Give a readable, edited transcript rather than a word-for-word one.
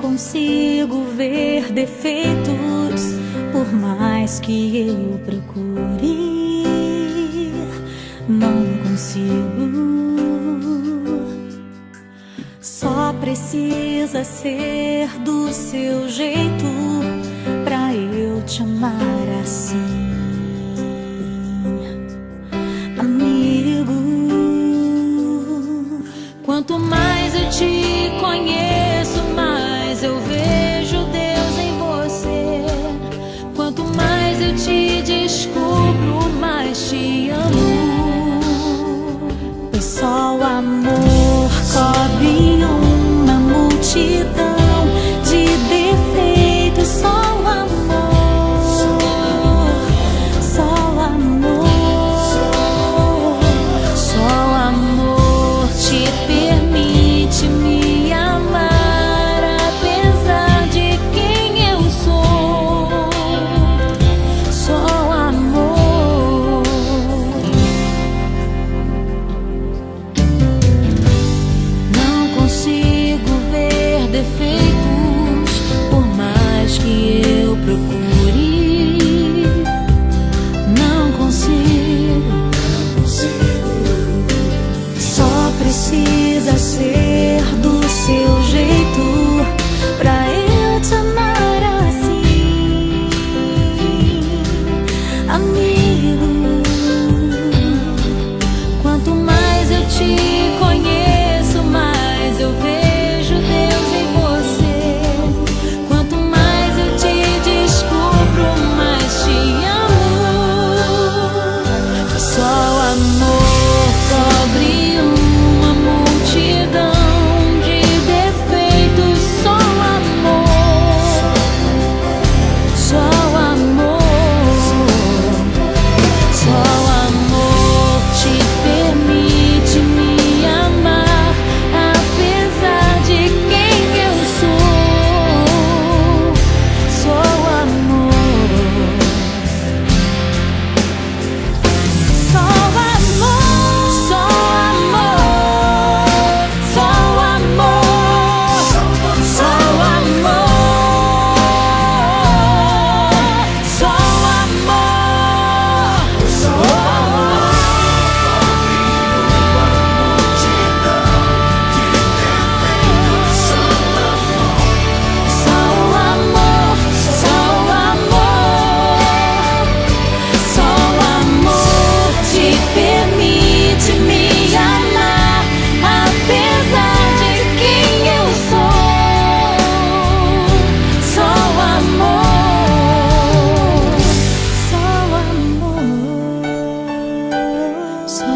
consigo ver defeitos, por mais que eu procure, não consigo. Só precisa ser do seu jeito pra eu te amar assim, amigo. Quanto mais eu te conheço, mais eu vejo Deus em você. Quanto mais eu te descubro, mais te amo. Pois só o amor cobre uma multidão de defeitos. Só o amor, só o amor, só o amor te permite me amar, apesar de quem eu sou. Só o amor. Não consigo ver defeitos, por mais que eu procure. Não consigo. Só precisa ser do seu jeito pra eu te amar assim, amigo. Quanto mais eu te conheço, mais eu vejo Deus em você. Quanto mais eu te descubro, mais te amo. Só o amor cobre uma multidão de defeitos. Só o amor, só o amor, só o amor te permite me amar, apesar de quem eu sou. Só o amor, só o amor, só o amor, só o amor, só o amor, só o amor, só o amor, só o amor, só o amor te permite me amar, apesar de quem eu sou. Só o amor, só o amor, só